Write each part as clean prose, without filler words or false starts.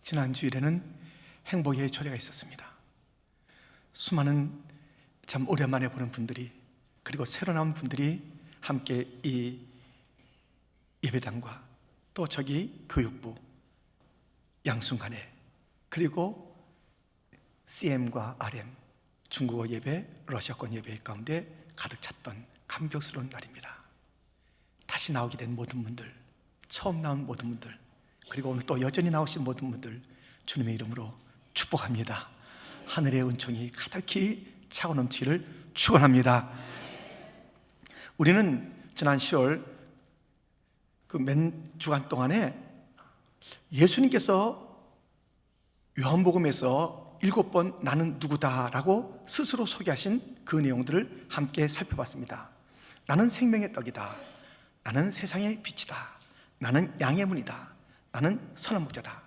지난 주일에는 행복의 초례가 있었습니다. 수많은 참 오랜만에 보는 분들이, 그리고 새로 나온 분들이 함께 이 예배당과 또 저기 교육부 양순간에, 그리고 CM과 RM 중국어 예배, 러시아권 예배 가운데 가득 찼던 감격스러운 날입니다. 다시 나오게 된 모든 분들, 처음 나온 모든 분들, 그리고 오늘 또 여전히 나오신 모든 분들 주님의 이름으로 축복합니다. 하늘의 은총이 가득히 차고 넘치기를 축원합니다. 우리는 지난 10월 그 맨 주간 동안에 예수님께서 요한복음에서 7번 나는 누구다라고 스스로 소개하신 그 내용들을 함께 살펴봤습니다. 나는 생명의 떡이다, 나는 세상의 빛이다, 나는 양의 문이다, 나는 선한 목자다,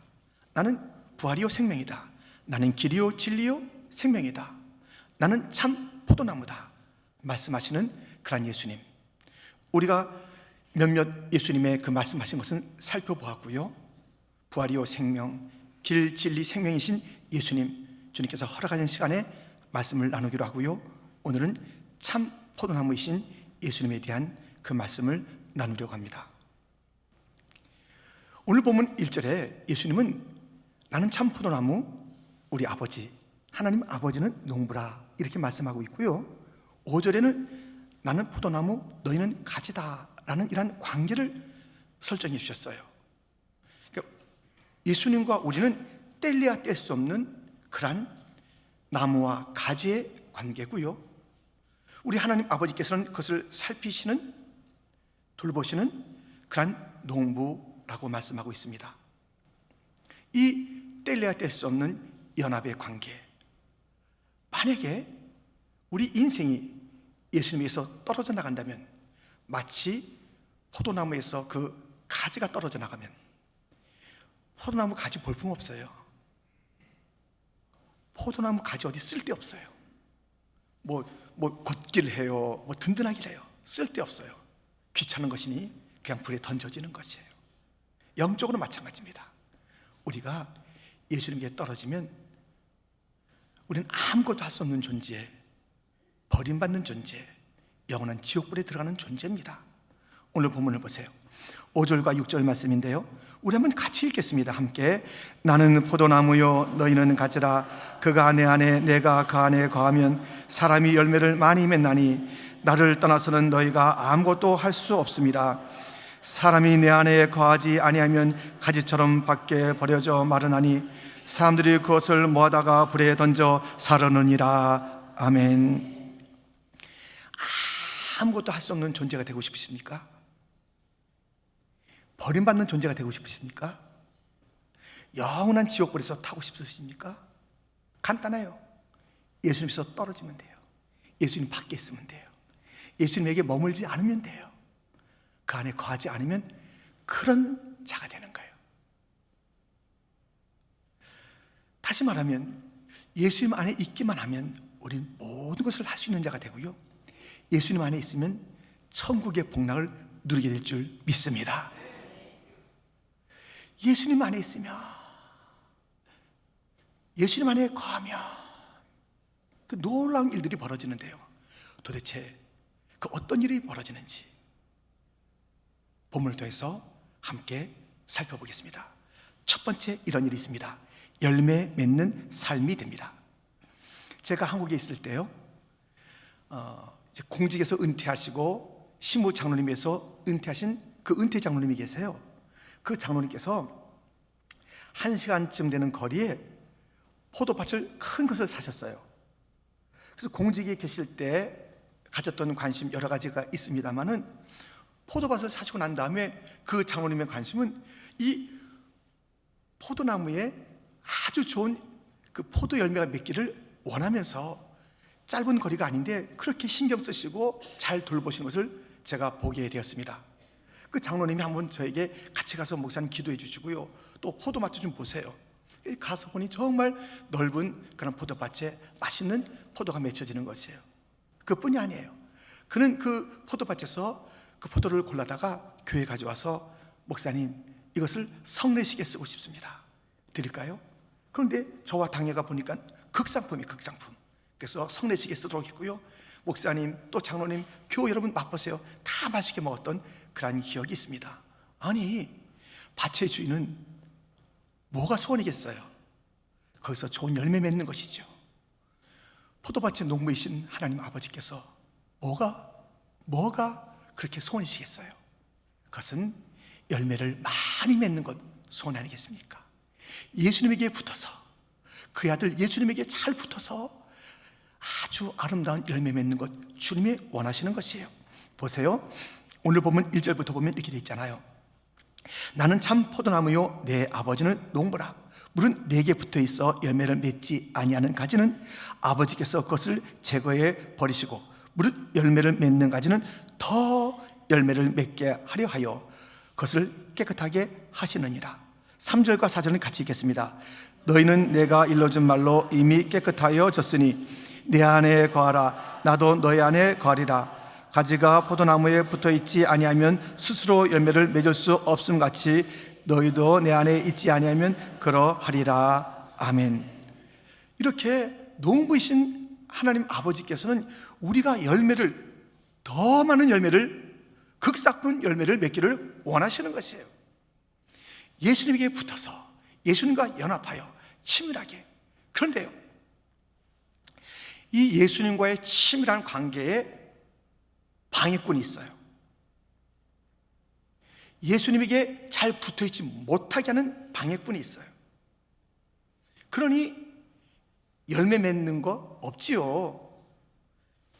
나는 부활이요 생명이다, 나는 길이요 진리요 생명이다, 나는 참 포도나무다 말씀하시는 그런 예수님, 우리가 몇몇 예수님의 그 말씀하신 것은 살펴보았고요. 부활이요 생명, 길 진리 생명이신 예수님, 주님께서 허락하신 시간에 말씀을 나누기로 하고요. 오늘은 참 포도나무이신 예수님에 대한 그 말씀을 나누려고 합니다. 오늘 본문 1절에 예수님은 나는 참 포도나무, 우리 아버지 하나님 아버지는 농부라 이렇게 말씀하고 있고요. 5절에는 나는 포도나무, 너희는 가지다 라는 이런 관계를 설정해 주셨어요. 그러니까 예수님과 우리는 뗄래야 뗄 수 없는 그런 나무와 가지의 관계고요. 우리 하나님 아버지께서는 그것을 살피시는, 돌보시는 그런 농부라고 말씀하고 있습니다. 이 뗄래야 뗄 수 없는 연합의 관계, 만약에 우리 인생이 예수님에서 떨어져 나간다면, 마치 포도나무에서 그 가지가 떨어져 나가면 포도나무 가지 볼품 없어요. 포도나무 가지 어디 쓸데없어요. 뭐 걷기를 해요, 뭐 든든하기를 해요. 쓸데없어요. 귀찮은 것이니 그냥 불에 던져지는 것이에요. 영적으로 마찬가지입니다. 우리가 예수님께 떨어지면 우리는 아무것도 할 수 없는 존재, 버림받는 존재, 영원한 지옥불에 들어가는 존재입니다. 오늘 본문을 보세요. 5절과 6절 말씀인데요, 우리 한번 같이 읽겠습니다. 함께. 나는 포도나무요 너희는 가지라. 그가 내 안에 내가 그 안에 거하면 사람이 열매를 많이 맺나니 나를 떠나서는 너희가 아무것도 할 수 없습니다. 사람이 내 안에 거하지 아니하면 가지처럼 밖에 버려져 마르나니 사람들이 그것을 모아다가 불에 던져 사르느니라. 아멘. 아무것도 할 수 없는 존재가 되고 싶으십니까? 버림받는 존재가 되고 싶으십니까? 영원한 지옥불에서 타고 싶으십니까? 간단해요. 예수님께서 떨어지면 돼요. 예수님 밖에 있으면 돼요. 예수님에게 머물지 않으면 돼요. 그 안에 거하지 않으면 그런 자가 되는 거예요. 다시 말하면 예수님 안에 있기만 하면 우리는 모든 것을 할 수 있는 자가 되고요, 예수님 안에 있으면 천국의 복락을 누리게 될 줄 믿습니다. 예수님 안에 있으면, 예수님 안에 거하면 그 놀라운 일들이 벌어지는데요, 도대체 그 어떤 일이 벌어지는지 본문을 통해서 함께 살펴보겠습니다. 첫 번째 이런 일이 있습니다. 열매 맺는 삶이 됩니다. 제가 한국에 있을 때요, 공직에서 은퇴하시고 신무 장로님에서 은퇴하신 그 은퇴 장로님이 계세요. 그 장로님께서 1시간쯤 되는 거리에 포도밭을 큰 것을 사셨어요. 그래서 공직에 계실 때 가졌던 관심 여러 가지가 있습니다만은 포도밭을 사시고 난 다음에 그 장로님의 관심은 이 포도나무에 아주 좋은 그 포도 열매가 맺기를 원하면서 짧은 거리가 아닌데 그렇게 신경 쓰시고 잘 돌보시는 것을 제가 보게 되었습니다. 그 장로님이 한번 저에게 같이 가서 목사님 기도해 주시고요, 또 포도밭도 좀 보세요. 가서 보니 정말 넓은 그런 포도밭에 맛있는 포도가 맺혀지는 것이에요. 그뿐이 아니에요. 그는 그 포도밭에서 그 포도를 골라다가 교회에 가져와서 목사님 이것을 성례식에 쓰고 싶습니다. 드릴까요? 그런데 저와 당회가 보니까 극상품이 극상품. 그래서 성례식에 쓰도록 했고요. 목사님 또 장로님, 교우 여러분 맛보세요. 다 맛있게 먹었던 그런 기억이 있습니다. 아니, 밭의 주인은 뭐가 소원이겠어요? 거기서 좋은 열매 맺는 것이죠. 포도밭의 농부이신 하나님 아버지께서 뭐가 그렇게 소원이시겠어요? 그것은 열매를 많이 맺는 것 소원 아니겠습니까? 예수님에게 붙어서, 그 아들 예수님에게 잘 붙어서 아주 아름다운 열매 맺는 것, 주님이 원하시는 것이에요. 보세요, 오늘 보면 1절부터 보면 이렇게 되어 있잖아요. 나는 참 포도나무요 내 아버지는 농부라. 물은 내게 붙어 있어 열매를 맺지 아니하는 가지는 아버지께서 그것을 제거해 버리시고, 물은 열매를 맺는 가지는 더 열매를 맺게 하려 하여 그것을 깨끗하게 하시느니라. 3절과 4절은 같이 읽겠습니다. 너희는 내가 일러준 말로 이미 깨끗하여 졌으니 내 안에 거하라. 나도 너희 안에 거하리라. 가지가 포도나무에 붙어있지 아니하면 스스로 열매를 맺을 수 없음 같이 너희도 내 안에 있지 아니하면 그러하리라. 아멘. 이렇게 농부이신 하나님 아버지께서는 우리가 열매를, 더 많은 열매를, 극상품 열매를 맺기를 원하시는 것이에요. 예수님에게 붙어서 예수님과 연합하여 친밀하게. 그런데요, 이 예수님과의 친밀한 관계에 방해꾼이 있어요. 예수님에게 잘 붙어있지 못하게 하는 방해꾼이 있어요. 그러니 열매 맺는 거 없지요.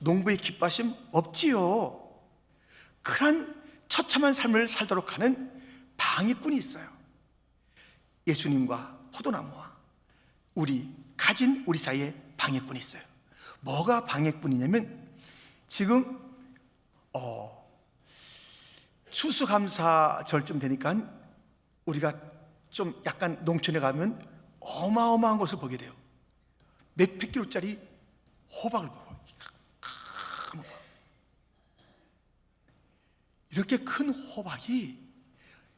농부의 기뻐하심 없지요. 그런 처참한 삶을 살도록 하는 방해꾼이 있어요. 예수님과 포도나무와 가진 우리 사이에 방해꾼이 있어요. 뭐가 방해꾼이냐면, 지금 추수감사절쯤 되니까 우리가 좀 약간 농촌에 가면 어마어마한 것을 보게 돼요. 몇백 킬로짜리 호박을 보고, 이렇게 큰 호박이,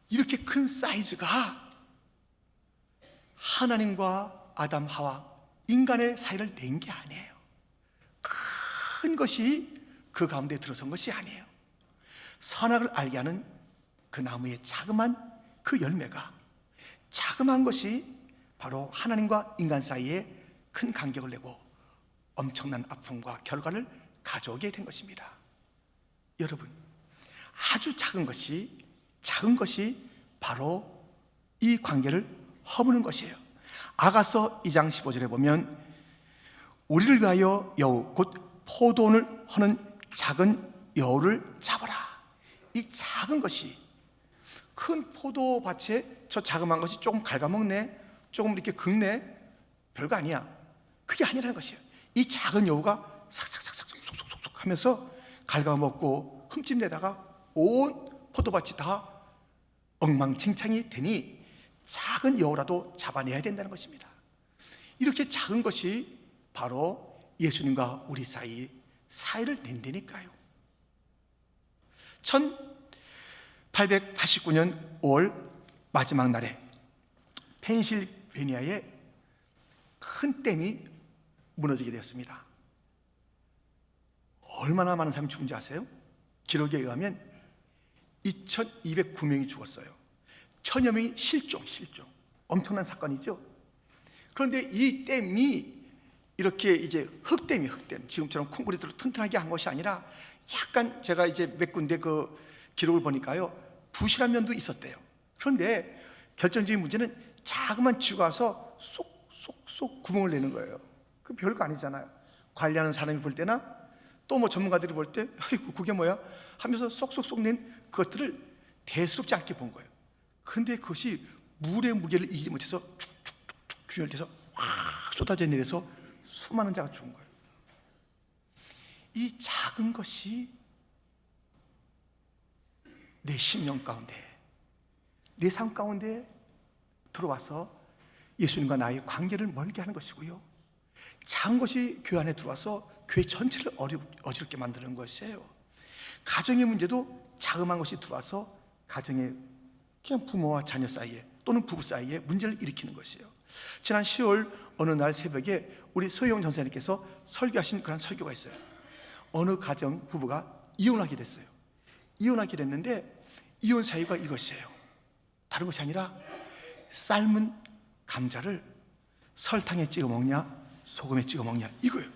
이렇게 큰 사이즈가 하나님과 아담 하와 인간의 사이를 낸 게 아니에요. 큰 것이 그 가운데 들어선 것이 아니에요. 선악을 알게 하는 그 나무의 자그마한 그 열매가, 자그마한 것이 바로 하나님과 인간 사이에 큰 간격을 내고 엄청난 아픔과 결과를 가져오게 된 것입니다. 여러분, 아주 작은 것이 바로 이 관계를 허무는 것이에요. 아가서 2장 15절에 보면 우리를 위하여 여우 곧 포도원을 허는 작은 여우를 잡아라. 이 작은 것이, 큰 포도밭에 저 자그마한 것이 조금 갉아먹네, 조금 이렇게 긁네, 별거 아니야. 그게 아니라는 것이에요. 이 작은 여우가 삭삭삭삭 쏙쏙쏙쏙 하면서 갉아먹고 흠집내다가 온 포도밭이 다 엉망진창이 되니 작은 여우라도 잡아내야 된다는 것입니다. 이렇게 작은 것이 바로 예수님과 우리 사이를 낸다니까요. 1889년 5월 마지막 날에 펜실베니아에 큰 댐이 무너지게 되었습니다. 얼마나 많은 사람이 죽은지 아세요? 기록에 의하면 2209명이 죽었어요. 1000여 명이 실종. 엄청난 사건이죠. 그런데 이 댐이 이렇게 이제 흙댐, 지금처럼 콘크리트로 튼튼하게 한 것이 아니라 약간, 제가 이제 몇 군데 그 기록을 보니까요, 부실한 면도 있었대요. 그런데 결정적인 문제는 자그만 쥐가 와서 쏙쏙쏙 구멍을 내는 거예요. 그 별거 아니잖아요. 관리하는 사람이 볼 때나 또 뭐 전문가들이 볼 때, 아이고 그게 뭐야 하면서 쏙쏙쏙 낸 그것들을 대수롭지 않게 본 거예요. 근데 그것이 물의 무게를 이기지 못해서 축축축축 균열돼서 확 쏟아져 내려서 수많은 자가 죽은 거예요. 이 작은 것이 내 심령 가운데, 내 삶 가운데 들어와서 예수님과 나의 관계를 멀게 하는 것이고요, 작은 것이 교회 안에 들어와서 교회 전체를 어지럽게 만드는 것이에요. 가정의 문제도 자그마한 것이 들어와서 가정의 그냥 부모와 자녀 사이에, 또 또는 부부 사이에 문제를 일으키는 것이에요. 지난 10월 어느 날 새벽에 우리 소영 전사님께서 설교하신 그런 설교가 있어요. 어느 가정 부부가 이혼하게 됐어요. 이혼하게 됐는데 이혼 사유가 이것이에요. 다른 것이 아니라 삶은 감자를 설탕에 찍어 먹냐 소금에 찍어 먹냐 이거예요.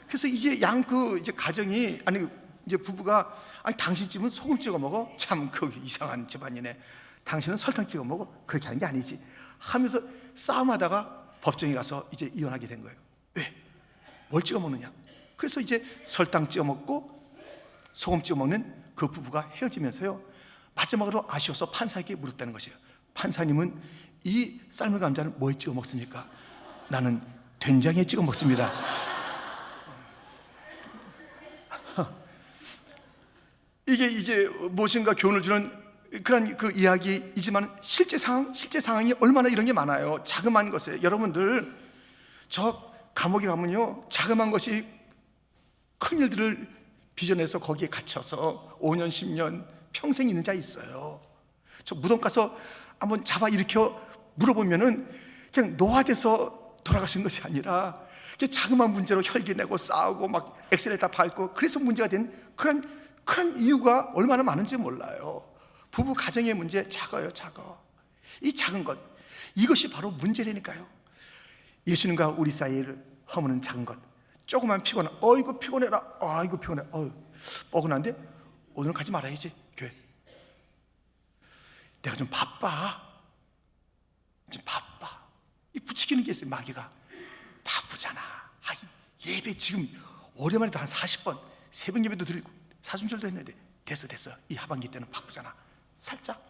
그래서 이제 이제 가정이 이제 부부가 당신 집은 소금 찍어 먹어? 참 그 이상한 집안이네. 당신은 설탕 찍어 먹어? 그렇게 하는 게 아니지 하면서 싸움하다가 법정에 가서 이제 이혼하게 된 거예요. 왜? 뭘 찍어 먹느냐? 그래서 이제 설탕 찍어 먹고 소금 찍어 먹는 그 부부가 헤어지면서요, 마지막으로 아쉬워서 판사에게 물었다는 것이에요. 판사님은 이 삶은 감자는 뭐에 찍어 먹습니까? 나는 된장에 찍어 먹습니다. 이게 이제 무엇인가 교훈을 주는 그런 그 이야기이지만 실제 상황이 얼마나 이런 게 많아요. 자그마한 것에 여러분들 저 감옥에 가면요, 자그마한 것이 큰 일들을 빚어내서 거기에 갇혀서 5년 10년 평생 있는 자 있어요. 저 무덤 가서 한번 잡아 일으켜 물어보면은 그냥 노화돼서 돌아가신 것이 아니라 자그마한 문제로 혈기 내고 싸우고 막 엑셀에 다 밟고 그래서 문제가 된 그런 이유가 얼마나 많은지 몰라요. 부부 가정의 문제 작아요. 이 작은 것, 이것이 바로 문제라니까요. 예수님과 우리 사이를 허무는 작은 것, 조그만 피곤한, 어이구 피곤해라, 아이고 피곤해, 뻐근한데 오늘 가지 말아야지 교회. 내가 좀 바빠. 이 부추기는 게 있어요. 마귀가 바쁘잖아. 예배 지금 오랜만에도 한 40번 새벽 예배도 드리고 사순절도 했는데 됐어. 이 하반기 때는 바쁘잖아. 살짝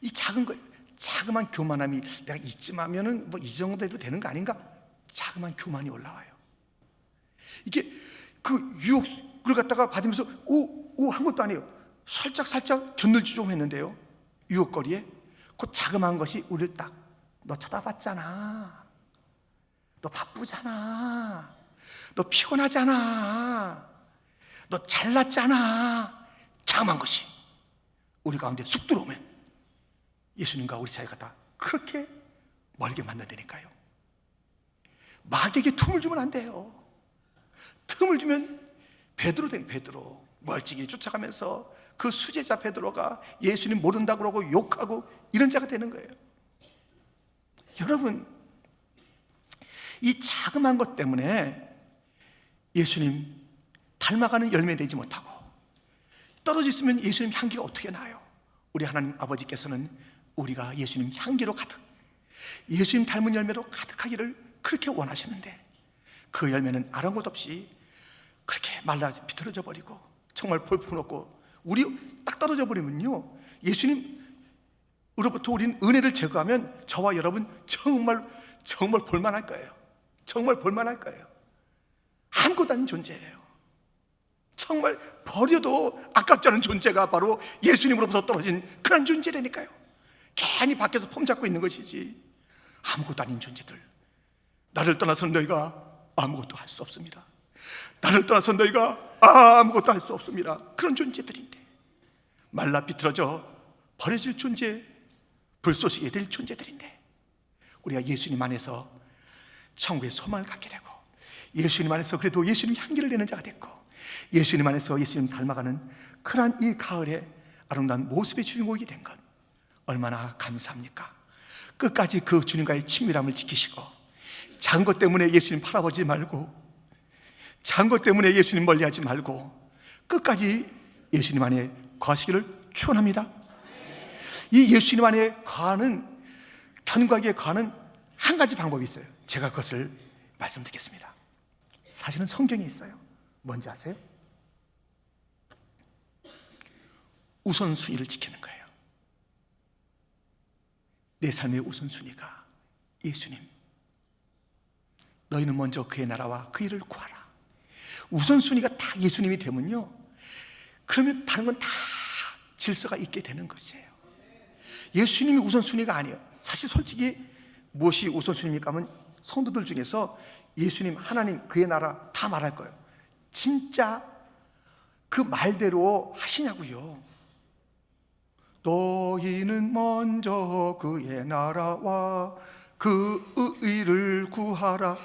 이 작은 거, 자그만 교만함이 내가 이쯤 하면은 뭐 이 정도 해도 되는 거 아닌가? 자그만 교만이 올라와요. 이게 그 유혹을 갖다가 받으면서 오 한 것도 아니에요. 살짝 견들지 좀 했는데요, 유혹거리에 그 자그마한 것이 우리를 딱, 너 쳐다봤잖아, 너 바쁘잖아, 너 피곤하잖아, 너 잘났잖아. 자그마한 것이 우리 가운데 쑥 들어오면 예수님과 우리 사이가 다 그렇게 멀게 만난다니까요. 마귀에게 틈을 주면 안 돼요. 틈을 주면 베드로 멀찍이 쫓아가면서 그 수제자 베드로가 예수님 모른다고 그러고 욕하고 이런 자가 되는 거예요. 여러분, 이 자그마한 것 때문에 예수님 닮아가는 열매 내지 못하고 떨어져 있으면 예수님 향기가 어떻게 나요? 우리 하나님 아버지께서는 우리가 예수님 향기로 가득, 예수님 닮은 열매로 가득하기를 그렇게 원하시는데 그 열매는 아랑곳 없이 그렇게 말라 비틀어져 버리고 정말 볼품 없고 우리 딱 떨어져 버리면요, 예수님으로부터 우리는 은혜를 제거하면 저와 여러분 정말 볼만할 거예요. 정말 볼만할 거예요. 아무것도 아닌 존재예요. 정말 버려도 아깝지 않은 존재가 바로 예수님으로부터 떨어진 그런 존재라니까요. 괜히 밖에서 폼 잡고 있는 것이지 아무것도 아닌 존재들. 나를 떠나서 너희가 아무것도 할 수 없습니다. 나를 떠나서 너희가 아무것도 할 수 없습니다. 그런 존재들인데, 말라 비틀어져 버려질 존재, 불쏘시게 될 존재들인데, 우리가 예수님 안에서 천국의 소망을 갖게 되고 예수님 안에서 그래도 예수님 향기를 내는 자가 됐고 예수님 안에서 예수님 닮아가는 그러한 이 가을의 아름다운 모습의 주인공이 된 것, 얼마나 감사합니까? 끝까지 그 주님과의 친밀함을 지키시고 작은 것 때문에 예수님 바라보지 말고, 작은 것 때문에 예수님 멀리하지 말고 끝까지 예수님 안에 거하시기를 축원합니다. 이 예수님 안에 거하는, 견고하게 거하는 한 가지 방법이 있어요. 제가 그것을 말씀드리겠습니다. 사실은 성경에 있어요. 뭔지 아세요? 우선순위를 지키는 거예요. 내 삶의 우선순위가 예수님. 너희는 먼저 그의 나라와 그 일을 구하라. 우선순위가 다 예수님이 되면요, 그러면 다른 건 다 질서가 있게 되는 것이에요. 예수님이 우선순위가 아니에요. 사실 솔직히 무엇이 우선순위입니까 하면 성도들 중에서 예수님, 하나님, 그의 나라 다 말할 거예요. 진짜 그 말대로 하시냐고요. 너희는 먼저 그의 나라와 그 의를 구하라.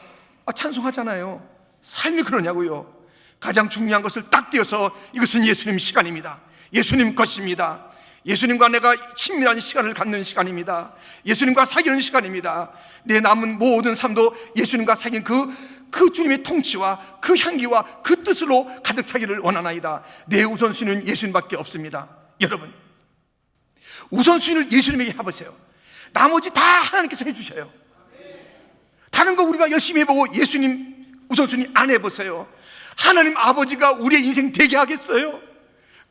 찬송하잖아요. 삶이 그러냐고요. 가장 중요한 것을 딱 띄어서 이것은 예수님 시간입니다. 예수님 것입니다. 예수님과 내가 친밀한 시간을 갖는 시간입니다. 예수님과 사귀는 시간입니다. 내 남은 모든 삶도 예수님과 사귄 그 주님의 통치와 그 향기와 그 뜻으로 가득 차기를 원하나이다. 내 우선순위는 예수님밖에 없습니다. 여러분, 우선순위를 예수님에게 해보세요. 나머지 다 하나님께서 해주셔요. 다른 거 우리가 열심히 해보고 예수님 우선순위 안 해보세요. 하나님 아버지가 우리의 인생 되게 하겠어요?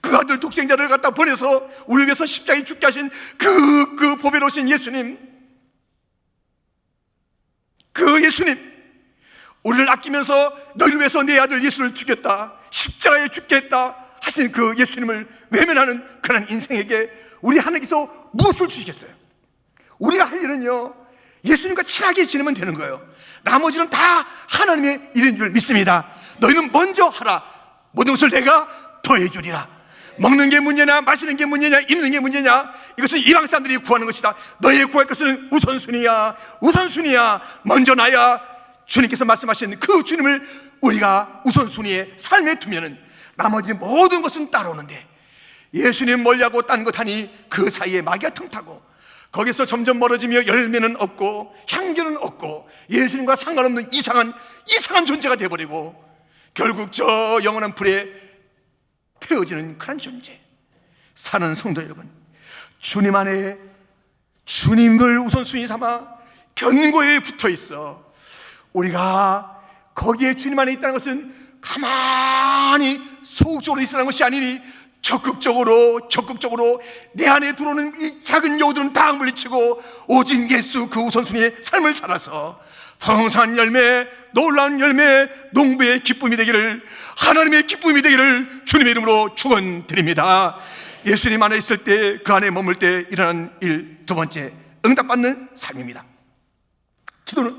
그 아들 독생자를 갖다 보내서 우리 위해서 십자가에 죽게 하신 그 보배로우신 예수님, 그 예수님, 우리를 아끼면서 너희를 위해서 내 아들 예수를 죽였다, 십자가에 죽게 했다 하신 그 예수님을 외면하는 그런 인생에게 우리 하나님께서 무엇을 주시겠어요? 우리가 할 일은요, 예수님과 친하게 지내면 되는 거예요. 나머지는 다 하나님의 일인 줄 믿습니다. 너희는 먼저 하라. 모든 것을 내가 더해주리라. 먹는 게 문제냐, 마시는 게 문제냐, 입는 게 문제냐, 이것은 이방 사람들이 구하는 것이다. 너희 구할 것은 우선순위야. 우선순위야. 먼저 나야. 주님께서 말씀하신 그 주님을 우리가 우선순위에 삶에 두면은 나머지 모든 것은 따라오는데, 예수님 멀리하고 딴 것 하니 그 사이에 마귀가 틈타고 거기서 점점 멀어지며 열매는 없고 향기는 없고 예수님과 상관없는 이상한 존재가 되어버리고 결국 저 영원한 불에 태워지는 그런 존재. 사는 성도 여러분, 주님 안에 주님을 우선순위 삼아 견고히 붙어있어 우리가 거기에 주님 안에 있다는 것은 가만히 소극적으로 있으라는 것이 아니니 적극적으로 내 안에 들어오는 이 작은 여우들은 다 물리치고 오직 예수 그 우선순위의 삶을 살아서 풍성한 열매, 놀라운 열매, 농부의 기쁨이 되기를, 하나님의 기쁨이 되기를 주님의 이름으로 축원드립니다. 예수님 안에 있을 때, 그 안에 머물 때 일어나는 일, 두 번째, 응답받는 삶입니다. 기도는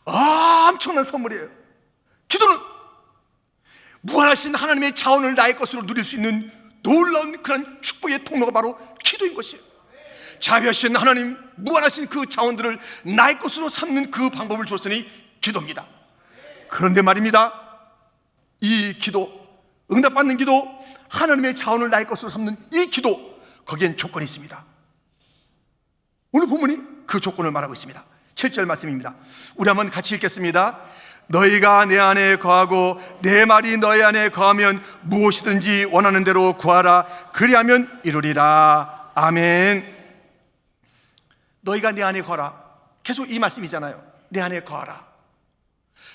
엄청난 선물이에요. 기도는 무한하신 하나님의 자원을 나의 것으로 누릴 수 있는 놀라운 그런 축복의 통로가 바로 기도인 것이에요. 자비하신 하나님, 무한하신 그 자원들을 나의 것으로 삼는 그 방법을 주었으니 기도입니다. 그런데 말입니다, 이 기도, 응답받는 기도, 하나님의 자원을 나의 것으로 삼는 이 기도, 거기엔 조건이 있습니다. 오늘 본문이 그 조건을 말하고 있습니다. 7절 말씀입니다. 우리 한번 같이 읽겠습니다. 너희가 내 안에 거하고 내 말이 너희 안에 거하면 무엇이든지 원하는 대로 구하라. 그리하면 이루리라. 아멘. 너희가 내 안에 거하라. 계속 이 말씀이잖아요. 내 안에 거하라.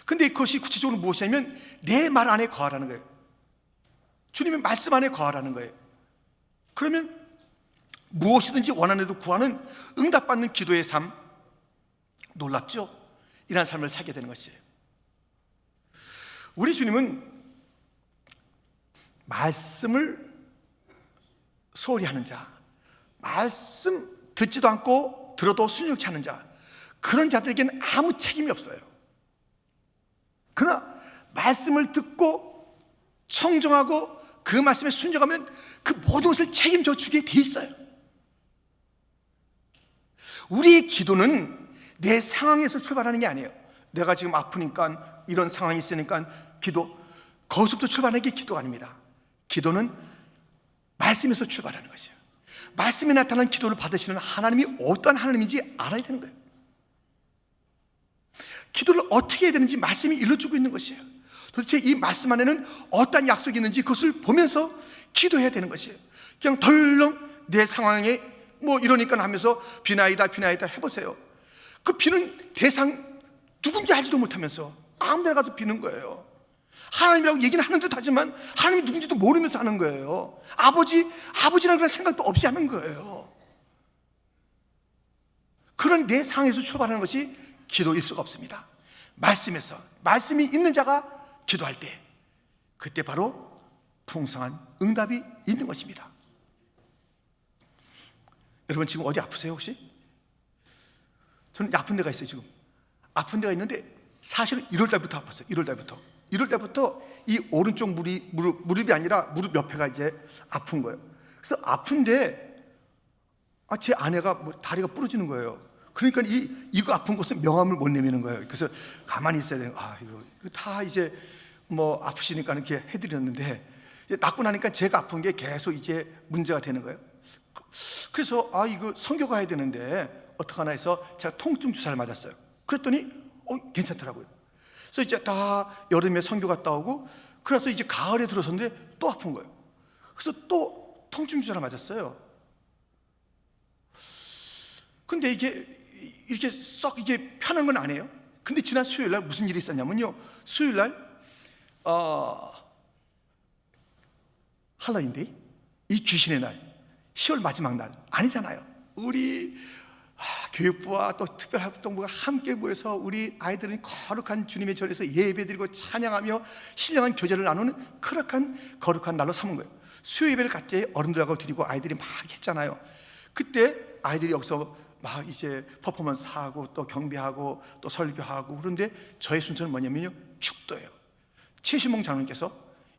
근데 그것이 구체적으로 무엇이냐면 내 말 안에 거하라는 거예요. 주님의 말씀 안에 거하라는 거예요. 그러면 무엇이든지 원하는 대로 구하는 응답받는 기도의 삶, 놀랍죠? 이런 삶을 살게 되는 것이에요. 우리 주님은 말씀을 소홀히 하는 자, 말씀 듣지도 않고 들어도 순종치 않는 자, 그런 자들에게는 아무 책임이 없어요. 그러나 말씀을 듣고 청정하고 그 말씀에 순종하면 그 모든 것을 책임져 주게 돼 있어요. 우리의 기도는 내 상황에서 출발하는 게 아니에요. 내가 지금 아프니까, 이런 상황이 있으니까 기도, 거기서부터 출발하는 게 기도가 아닙니다. 기도는 말씀에서 출발하는 것이에요. 말씀에 나타난 기도를 받으시는 하나님이 어떤 하나님인지 알아야 되는 거예요. 기도를 어떻게 해야 되는지 말씀이 일러주고 있는 것이에요. 도대체 이 말씀 안에는 어떤 약속이 있는지 그것을 보면서 기도해야 되는 것이에요. 그냥 덜렁 내 상황에 뭐 이러니까 하면서 비나이다 해보세요. 그 비는 대상 누군지 알지도 못하면서 아무 데나 가서 비는 거예요. 하나님이라고 얘기는 하는 듯 하지만 하나님이 누군지도 모르면서 하는 거예요. 아버지라는 그런 생각도 없이 하는 거예요. 그런 내 상황에서 출발하는 것이 기도일 수가 없습니다. 말씀에서, 말씀이 있는 자가 기도할 때, 그때 바로 풍성한 응답이 있는 것입니다. 여러분 지금 어디 아프세요 혹시? 저는 아픈 데가 있어요. 지금 아픈 데가 있는데 사실은 1월달부터 아팠어요. 1월달부터 이 오른쪽 무릎이 아니라 무릎 옆에가 이제 아픈 거예요. 그래서 아픈데 제 아내가 뭐 다리가 부러지는 거예요. 그러니까 이거 아픈 곳은 명함을 못 내미는 거예요. 그래서 가만히 있어야 되는 거예요. 이거 다 이제 뭐 아프시니까 이렇게 해드렸는데, 낫고 나니까 제가 아픈 게 계속 이제 문제가 되는 거예요. 그래서 이거 선교 가야 되는데 어떡하나 해서 제가 통증 주사를 맞았어요. 그랬더니 괜찮더라고요. 그래서 이제 다 여름에 선교 갔다 오고, 그래서 이제 가을에 들어섰는데 또 아픈 거예요. 그래서 또 통증 주사를 맞았어요. 근데 이게 이렇게 썩 이게 편한 건 아니에요. 근데 지난 수요일 날 무슨 일이 있었냐면요, 수요일 날 할로윈데이, 이 귀신의 날, 10월 마지막 날 아니잖아요. 우리 교육부와 또 특별활동부가 함께 모여서 우리 아이들은 거룩한 주님의 절에서 예배드리고 찬양하며 신령한 교제를 나누는 거룩한 날로 삼은 거예요. 수요 예배를 같이 어른들하고 드리고 아이들이 막 했잖아요. 그때 아이들이 여기서 막 이제 퍼포먼스 하고 또 경배하고 또 설교하고, 그런데 저의 순서는 뭐냐면요, 축도예요. 최신봉 장로님께서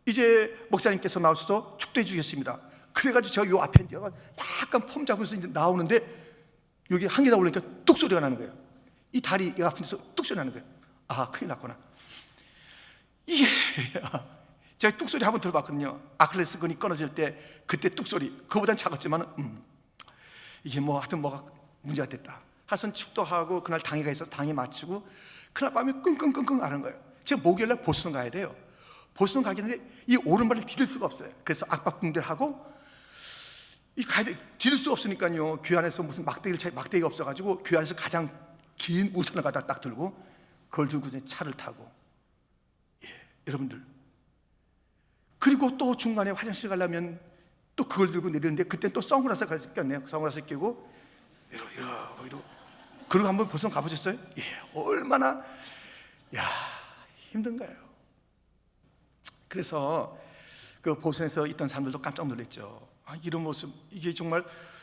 이제 목사님께서 나오셔서 축도해 주겠습니다. 그래가지고 제가 요 앞에 약간 폼 잡으면서 이제 나오는데 여기 한 개다 올리니까 뚝 소리가 나는 거예요. 이 다리 아픈 데서 뚝 소리 나는 거예요. 큰일 났구나. 이게 제가 뚝 소리 한번 들어봤거든요. 아킬레스건이 끊어질 때 그때 뚝 소리, 그거보단 작았지만 이게 뭐 하여튼 뭐가 문제가 됐다. 하여튼 축도하고 그날 당회가 있어서 당회 마치고 그날 밤에 끙끙끙끙 하는 거예요. 제가 목요일날 보스턴 가야 돼요. 보스턴 가겠는데 이 오른발을 디딜 수가 없어요. 그래서 악박붕대하고 가야 돼. 디딜 수가 없으니까요, 교회 안에서 무슨 막대기가 없어가지고 교회 안에서 가장 긴 우산을 갖다 딱 들고 그걸 들고 이제 차를 타고, 여러분들, 그리고 또 중간에 화장실 가려면 또 그걸 들고 내리는데 그때 또 선글라스 꼈네요. 선글라스 끼고 이러고 그리고 한번 보스턴 가보셨어요? 얼마나 힘든가요? 그래서 그 보스턴에서 있던 사람들도 깜짝 놀랐죠. 이런 모습, 이게 정말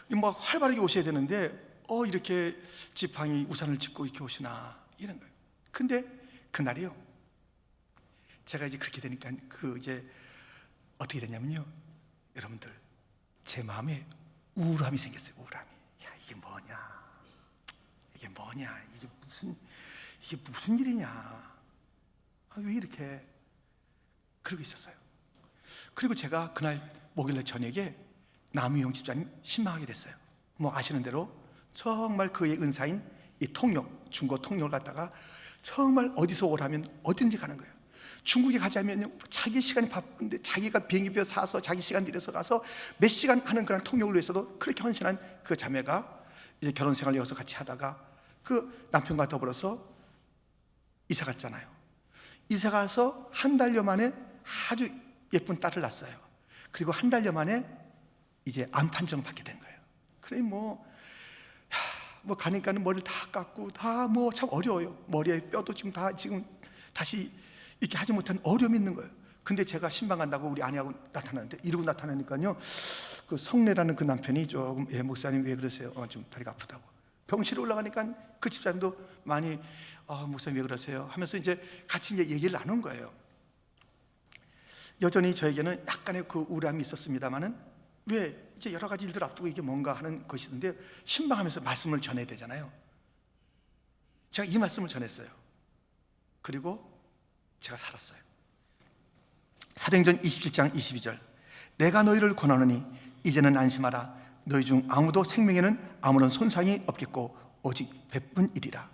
뭐 활발하게 오셔야 되는데 이렇게 지팡이 우산을 짚고 이렇게 오시나, 이런 거예요. 근데 그날이요, 제가 이제 그렇게 되니까 이제 어떻게 됐냐면요, 여러분들, 제 마음에 우울함이 생겼어요. 우울함이. 이게 뭐냐, 이게 무슨 일이냐, 왜 이렇게 그러고 있었어요. 그리고 제가 그날 목요일 저녁에 남우영 집사님 신방하게 됐어요. 뭐 아시는 대로 정말 그의 은사인 이 중고 통역을 갖다가 정말 어디서 오라면 어딘지 가는 거예요. 중국에 가자면 자기 시간이 바쁜데 자기가 비행기표 사서 자기 시간 들여서 가서 몇 시간 하는 그런 통역을 위해서도 그렇게 헌신한 그 자매가 이제 결혼 생활을 여기서 같이 하다가 그 남편과 더불어서 이사 갔잖아요. 이사 가서 한 달여 만에 아주 예쁜 딸을 낳았어요. 그리고 한 달여 만에 이제 암 판정을 받게 된 거예요. 그래 뭐 가니까는 머리를 다 깎고 다 뭐 참 어려워요. 머리에 뼈도 지금 다시 이렇게 하지 못한 어려움이 있는 거예요. 근데 제가 신방 간다고 우리 아내하고 나타났는데, 이러고 나타나니까요, 그 성례라는 그 남편이 조금 목사님 왜 그러세요? 좀 다리가 아프다고. 병실에 올라가니까 그 집사님도 많이 목사님 왜 그러세요? 하면서 이제 같이 이제 얘기를 나눈 거예요. 여전히 저에게는 약간의 그 우울함이 있었습니다만은, 왜 이제 여러 가지 일들 앞두고 이게 뭔가 하는 것이던데 신방하면서 말씀을 전해야 되잖아요. 제가 이 말씀을 전했어요. 그리고 제가 살았어요. 사도행전 27장 22절, 내가 너희를 권하노니 이제는 안심하라. 너희 중 아무도 생명에는 아무런 손상이 없겠고 오직 베푼이리라.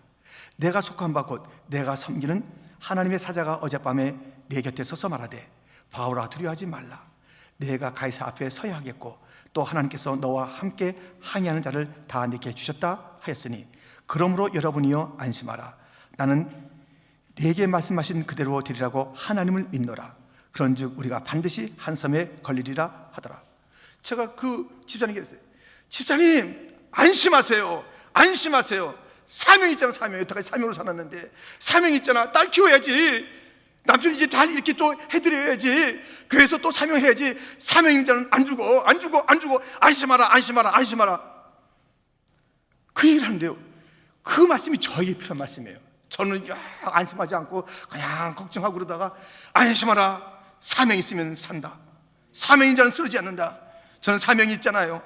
내가 속한 바 곧 내가 섬기는 하나님의 사자가 어젯밤에 내 곁에 서서 말하되, 바울아 두려워하지 말라. 내가 가이사 앞에 서야 하겠고 또 하나님께서 너와 함께 항의하는 자를 다 내게 주셨다 하였으니, 그러므로 여러분이여 안심하라. 나는 내게 말씀하신 그대로 되리라고 하나님을 믿노라. 그런즉 우리가 반드시 한 섬에 걸리리라 하더라. 제가 그 집사님께 그랬어요. 집사님 안심하세요. 안심하세요. 사명 있잖아. 사명. 여태까지 사명으로 살았는데 사명 있잖아. 딸 키워야지. 남편 이제 다 이렇게 또 해드려야지. 교회에서 또 사명해야지. 사명인 자는 안 죽어. 안심하라. 그 얘기를 하는데요, 그 말씀이 저에게 필요한 말씀이에요. 저는 안심하지 않고 그냥 걱정하고 그러다가, 안심하라. 사명 있으면 산다. 사명인 자는 쓰러지지 않는다. 저는 사명이 있잖아요.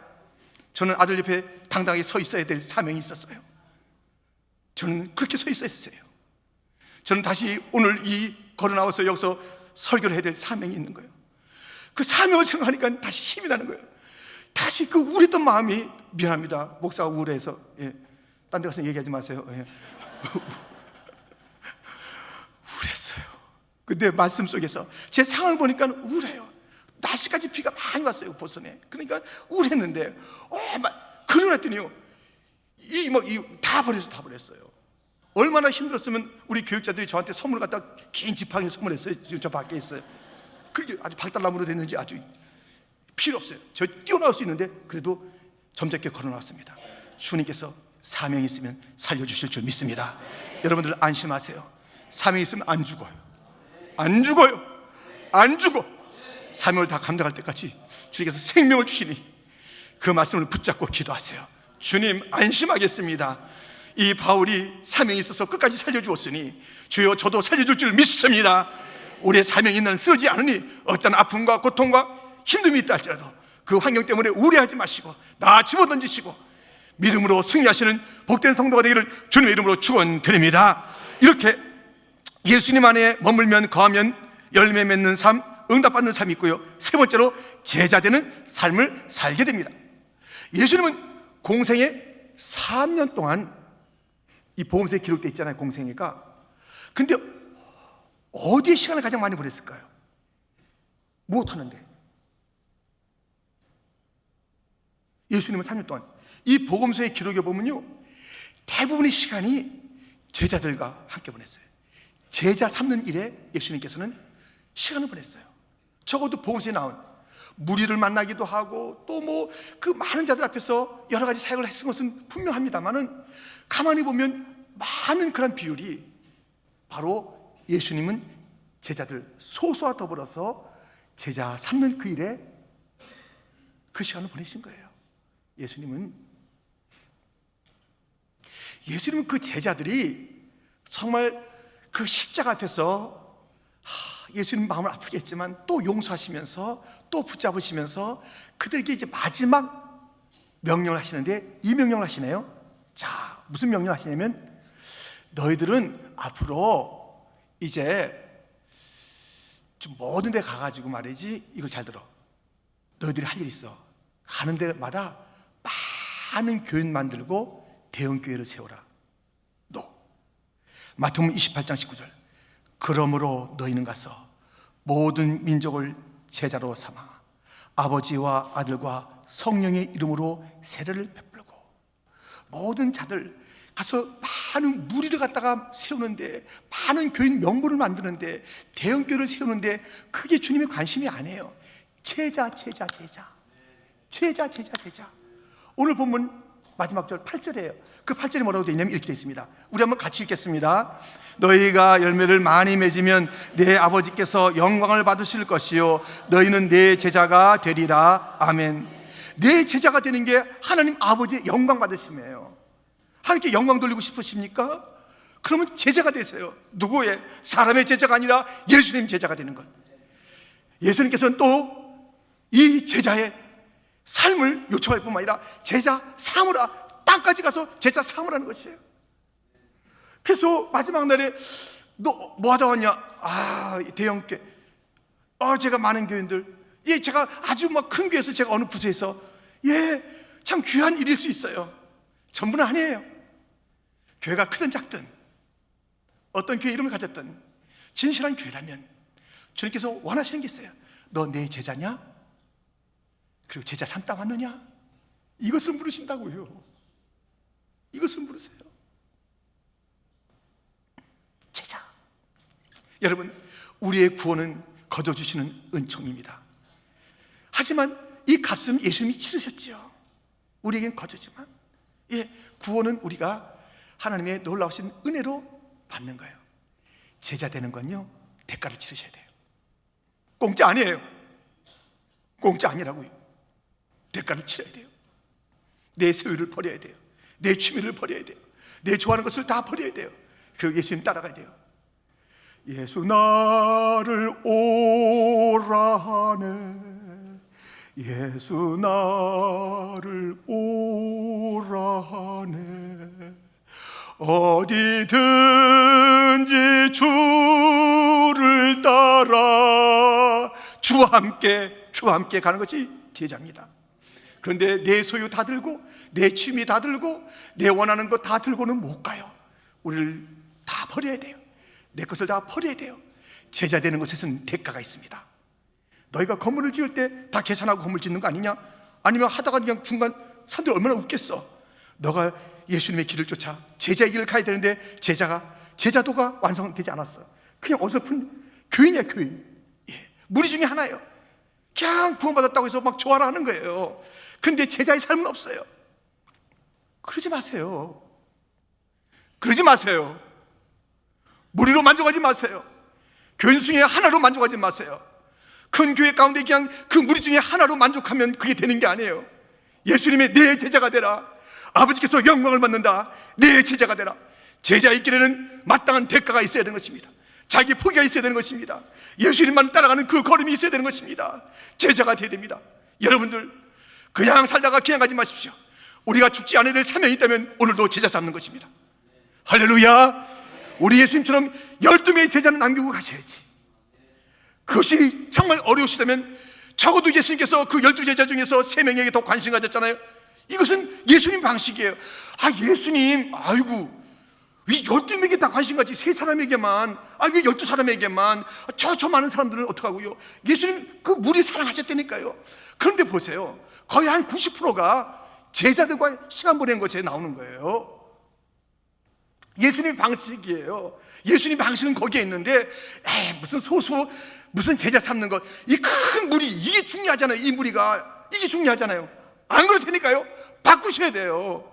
저는 아들 옆에 당당하게 서 있어야 될 사명이 있었어요. 저는 그렇게 서 있어야 했어요. 저는 다시 오늘 이 걸어 나와서 여기서 설교를 해야 될 사명이 있는 거예요. 그 사명을 생각하니까 다시 힘이 나는 거예요. 다시 그 우울했던 마음이, 미안합니다, 목사가 우울해서, 딴 데 가서 얘기하지 마세요. 우울했어요. 근데 말씀 속에서 제 상황을 보니까 우울해요. 날씨까지 비가 많이 왔어요, 보선에. 그러니까 우울했는데, 그러고 났더니요, 다 버렸어요. 얼마나 힘들었으면 우리 교육자들이 저한테 선물을 갖다 긴 지팡이 선물했어요. 지금 저 밖에 있어요. 그렇게 아주 박달나무로 됐는지 아주 필요 없어요. 저 뛰어나올 수 있는데 그래도 점잖게 걸어나왔습니다. 주님께서 사명이 있으면 살려주실 줄 믿습니다. 여러분들 안심하세요. 사명이 있으면 안 죽어요. 안 죽어요. 안 죽어. 사명을 다 감당할 때까지 주님께서 생명을 주시니 그 말씀을 붙잡고 기도하세요. 주님, 안심하겠습니다. 이 바울이 사명이 있어서 끝까지 살려주었으니 주여 저도 살려줄 줄 믿습니다. 우리의 사명이 있는 쓰러지지 않으니 어떤 아픔과 고통과 힘듦이 있다 할지라도 그 환경 때문에 우려하지 마시고 다 집어던지시고 믿음으로 승리하시는 복된 성도가 되기를 주님의 이름으로 축원드립니다. 이렇게 예수님 안에 머물면 거하면 열매 맺는 삶, 응답받는 삶이 있고요, 세 번째로 제자되는 삶을 살게 됩니다. 예수님은 공생에 3년 동안 이 복음서에 기록되어 있잖아요, 공생애가. 근데 어디에 시간을 가장 많이 보냈을까요? 무엇하는데? 예수님은 3년 동안 이 복음서의 기록에 보면요, 대부분의 시간이 제자들과 함께 보냈어요. 제자 삼는 일에 예수님께서는 시간을 보냈어요. 적어도 복음서에 나온 무리를 만나기도 하고 또 그 많은 자들 앞에서 여러 가지 사역을 했은 것은 분명합니다만은 가만히 보면 많은 그런 비율이 바로 예수님은 제자들 소수와 더불어서 제자 삼는 그 일에 그 시간을 보내신 거예요. 예수님은 그 제자들이 정말 그 십자가 앞에서 예수님 마음을 아프게 했지만 또 용서하시면서 또 붙잡으시면서 그들에게 이제 마지막 명령을 하시는데, 이 명령을 하시네요. 자, 무슨 명령을 하시냐면, 너희들은 앞으로 이제 좀 모든 데 가가지고 말이지, 이걸 잘 들어. 너희들이 할 일이 있어. 가는 데마다 많은 교인 만들고 대형 교회를 세워라. 너 마태복음 28장 19절. 그러므로 너희는 가서 모든 민족을 제자로 삼아 아버지와 아들과 성령의 이름으로 세례를 베풀고, 모든 자들 가서 많은 무리를 갖다가 세우는데, 많은 교인 명부를 만드는데, 대형 교회를 세우는데, 그게 주님의 관심이 아니에요. 제자. 오늘 본문 마지막 절 8절이에요. 그 8절이 뭐라고 되어 있냐면 이렇게 되어 있습니다. 우리 한번 같이 읽겠습니다. 너희가 열매를 많이 맺으면 내 아버지께서 영광을 받으실 것이요 너희는 내 제자가 되리라. 아멘. 내 제자가 되는 게 하나님 아버지의 영광 받으심이에요. 하나님께 영광 돌리고 싶으십니까? 그러면 제자가 되세요. 누구의? 사람의 제자가 아니라 예수님 제자가 되는 것. 예수님께서는 또 이 제자의 삶을 요청할 뿐만 아니라 제자 삼으라, 땅까지 가서 제자 삼으라는 것이에요. 그래서 마지막 날에 너 뭐 하다 왔냐? 대형교회. 제가 많은 교인들, 제가 아주 큰 교회에서, 제가 어느 부서에서, 참 귀한 일일 수 있어요. 전부는 아니에요. 교회가 크든 작든 어떤 교회 이름을 가졌든 진실한 교회라면 주님께서 원하시는 게 있어요. 너 내 제자냐? 그리고 제자 삼다 왔느냐? 이것을 물으신다고요. 이것을 물으세요. 제자. 여러분, 우리의 구원은 거둬주시는 은총입니다. 하지만 이 값은 예수님이 치르셨죠. 우리에겐 거두지만, 구원은 우리가 하나님의 놀라우신 은혜로 받는 거예요. 제자 되는 건요, 대가를 치르셔야 돼요. 공짜 아니에요. 공짜 아니라고요. 대가를 치러야 돼요. 내 소유를 버려야 돼요. 내 취미를 버려야 돼요. 내 좋아하는 것을 다 버려야 돼요. 그리고 예수님 따라가야 돼요. 예수 나를 오라 하네. 예수 나를 오라 하네. 어디든지 주를 따라 주와 함께 가는 것이 제자입니다. 그런데 내 소유 다 들고 내 취미 다 들고 내 원하는 것 다 들고는 못 가요. 우리를 다 버려야 돼요. 내 것을 다 버려야 돼요. 제자 되는 것에는 대가가 있습니다. 너희가 건물을 지을 때 다 계산하고 건물 짓는 거 아니냐? 아니면 하다가 그냥 중간 사람들이 얼마나 웃겠어. 너가 예수님의 길을 쫓아 제자의 길을 가야 되는데 제자도가 완성되지 않았어. 그냥 어설픈 교인이야, 교인. 무리 중에 하나예요. 그냥 구원받았다고 해서 막 좋아라 하는 거예요. 근데 제자의 삶은 없어요. 그러지 마세요. 그러지 마세요. 무리로 만족하지 마세요. 교인 중에 하나로 만족하지 마세요. 큰 교회 가운데 그냥 그 무리 중에 하나로 만족하면 그게 되는 게 아니에요. 예수님의 내 제자가 되라. 아버지께서 영광을 받는다. 내 제자가 되라. 제자의 길에는 마땅한 대가가 있어야 되는 것입니다. 자기 포기가 있어야 되는 것입니다. 예수님만 따라가는 그 걸음이 있어야 되는 것입니다. 제자가 되어야 됩니다. 여러분들 그냥 살다가 그냥 가지 마십시오. 우리가 죽지 않아야 될 사명이 있다면 오늘도 제자 삼는 것입니다. 할렐루야. 우리 예수님처럼 12명의 제자는 남기고 가셔야지. 그것이 정말 어려우시다면 적어도 예수님께서 그 12제자 중에서 3명에게 더 관심 가졌잖아요. 이것은 예수님 방식이에요. 예수님, 아이고, 왜 12명에게 다 관심 가지? 3사람에게만, 왜 12사람에게만, 저 많은 사람들은 어떡하고요? 예수님 그 무리 사랑하셨다니까요. 그런데 보세요. 거의 한 90%가 제자들과 시간 보낸 것에 나오는 거예요. 예수님 방식이에요. 예수님 방식은 거기에 있는데, 무슨 소수, 무슨 제자 삼는 것, 이 큰 무리, 이게 중요하잖아요. 이 무리가 이게 중요하잖아요. 안 그렇다니까요. 바꾸셔야 돼요.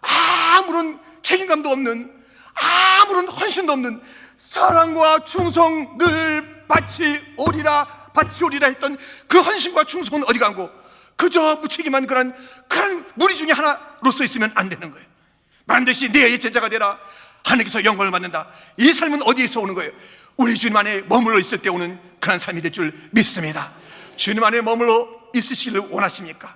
아무런 책임감도 없는, 아무런 헌신도 없는 사랑과 충성 늘 바치 오리라 했던 그 헌신과 충성은 어디 가고 그저 무책임한 그런 무리 중에 하나로서 있으면 안 되는 거예요. 반드시 내 제자가 되라. 하나님께서 영광을 받는다. 이 삶은 어디에서 오는 거예요? 우리 주님 안에 머물러 있을 때 오는 그런 삶이 될 줄 믿습니다. 주님 안에 머물러 있으시기를 원하십니까?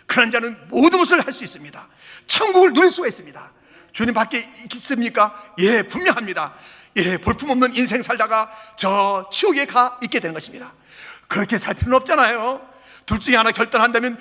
그런 자는 모든 것을 할 수 있습니다. 천국을 누릴 수가 있습니다. 주님 밖에 있습니까? 예, 분명합니다. 예, 볼품없는 인생 살다가 저 지옥에 가 있게 되는 것입니다. 그렇게 살 필요는 없잖아요. 둘 중에 하나 결단한다면,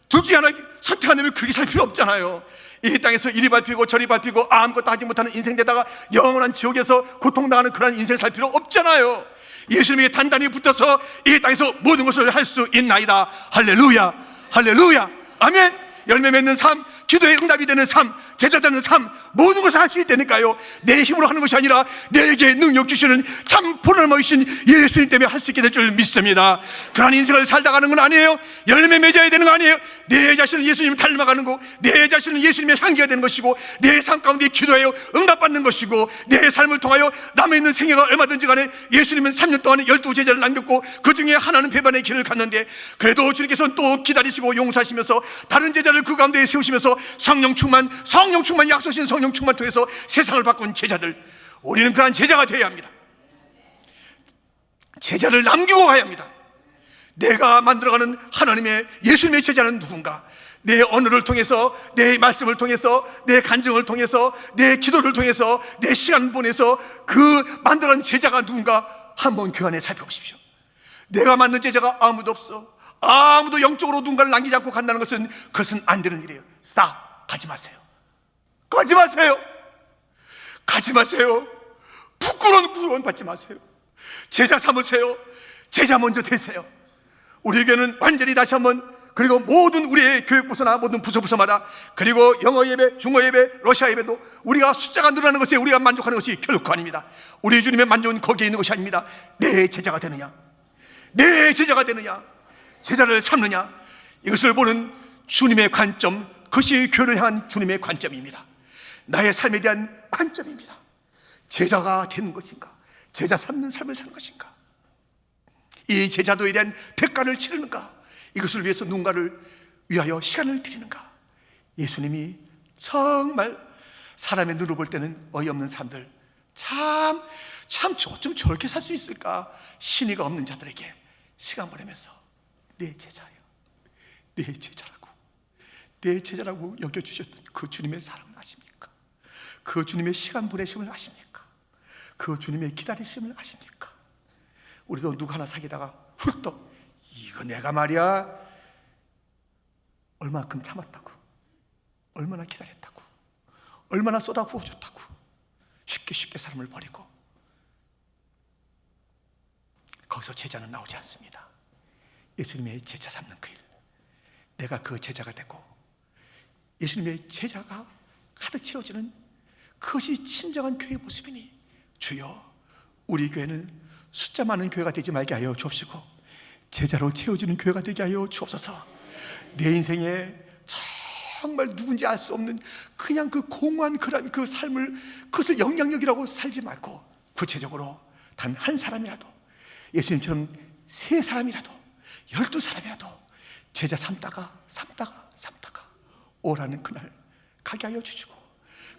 둘 중에 하나 선택한다면 그렇게 살 필요 없잖아요. 이 땅에서 이리 밟히고 저리 밟히고 아무것도 하지 못하는 인생 되다가 영원한 지옥에서 고통당하는 그런 인생 살 필요 없잖아요. 예수님에게 단단히 붙어서 이 땅에서 모든 것을 할 수 있나이다. 할렐루야, 할렐루야, 아멘. 열매 맺는 삶, 기도의 응답이 되는 삶, 제자 되는 삶, 모든 것을 할 수 있다니까요. 내 힘으로 하는 것이 아니라 내게 능력 주시는 참 보살머이신 예수님 때문에 할 수 있게 될 줄 믿습니다. 그런 인생을 살다가는 건 아니에요. 열매 맺어야 되는 거 아니에요. 내 자신은 예수님을 닮아가는 거, 내 자신은 예수님의 향기가 되는 것이고, 내 삶 가운데 기도하여 응답받는 것이고, 내 삶을 통하여 남아있는 생애가 얼마든지 간에 예수님은 3년 동안에 12제자를 남겼고 그 중에 하나는 배반의 길을 갔는데, 그래도 주님께서는 또 기다리시고 용서하시면서 다른 제자를 그 가운데 세우시면서 성령 충만, 약속하신 성령 충만 통해서 세상을 바꾼 제자들, 우리는 그러한 제자가 되어야 합니다. 제자를 남기고 가야 합니다. 내가 만들어가는 하나님의 예수님의 제자는 누군가? 내 언어를 통해서, 내 말씀을 통해서, 내 간증을 통해서, 내 기도를 통해서, 내 시간을 보내서 그 만들어가는 제자가 누군가 한번 교회 안에 살펴보십시오. 내가 만든 제자가 아무도 없어. 아무도 영적으로 누군가를 남기지 않고 간다는 것은, 그것은 안 되는 일이에요. 스탑! 가지 마세요. 가지 마세요. 가지 마세요. 부끄러운 구원 받지 마세요. 제자 삼으세요. 제자 먼저 되세요. 우리에게는 완전히 다시 한번, 그리고 모든 우리의 교육부서나 모든 부서마다, 그리고 영어 예배, 중어 예배, 러시아 예배도 우리가 숫자가 늘어나는 것에 우리가 만족하는 것이 결코 아닙니다. 우리 주님의 만족은 거기에 있는 것이 아닙니다. 내 제자가 되느냐, 내 제자가 되느냐, 제자를 삼느냐, 이것을 보는 주님의 관점, 그것이 교회를 향한 주님의 관점입니다. 나의 삶에 대한 관점입니다. 제자가 되는 것인가, 제자 삼는 삶을 사는 것인가, 이 제자도에 대한 대가를 치르는가, 이것을 위해서 누군가를 위하여 시간을 드리는가. 예수님이 정말 사람의 눈으로 볼 때는 어이없는 사람들, 참 어쩜 저렇게 살 수 있을까, 신의가 없는 자들에게 시간 보내면서 내 제자예요. 내 제자라고, 내 제자라고 여겨주셨던 그 주님의 사랑을 아십니까? 그 주님의 시간 보내심을 아십니까? 그 주님의 기다리심을 아십니까? 우리도 누구 하나 사귀다가 훌떡, 이거 내가 말이야 얼마만큼 참았다고, 얼마나 기다렸다고, 얼마나 쏟아부어줬다고, 쉽게 사람을 버리고. 거기서 제자는 나오지 않습니다. 예수님의 제자 삼는 그 일, 내가 그 제자가 되고 예수님의 제자가 가득 채워지는 그것이 진정한 교회의 모습이니 주여, 우리 교회는 숫자 많은 교회가 되지 말게 하여 주옵시고 제자로 채워지는 교회가 되게 하여 주옵소서. 내 인생에 정말 누군지 알 수 없는 그냥 그 공허한 그 삶을, 그것을 영향력이라고 살지 말고 구체적으로 단 한 사람이라도, 예수님처럼 3사람이라도 12사람이라도 제자 삼다가 오라는 그날 가게 하여 주시고,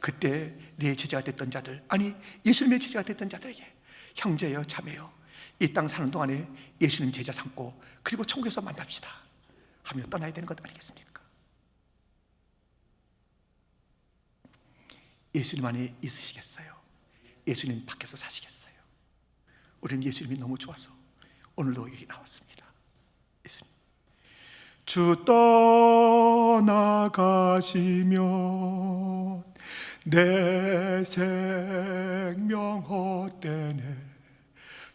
그때 내 제자가 됐던 자들, 아니 예수님의 제자가 됐던 자들에게 형제여 자매여 이 땅 사는 동안에 예수님 제자 삼고 그리고 천국에서 만납시다 하며 떠나야 되는 것 아니겠습니까? 예수님 안에 있으시겠어요? 예수님 밖에서 사시겠어요? 우리는 예수님이 너무 좋아서 오늘도 여기 나왔습니다. 예수님, 주 떠나가시면 내 생명 헛되네.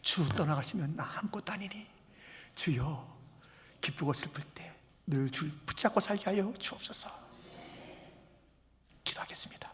주 떠나가시면 나 아무것도 아니니 주여, 기쁘고 슬플 때 늘 줄 붙잡고 살게 하여 주옵소서. 기도하겠습니다.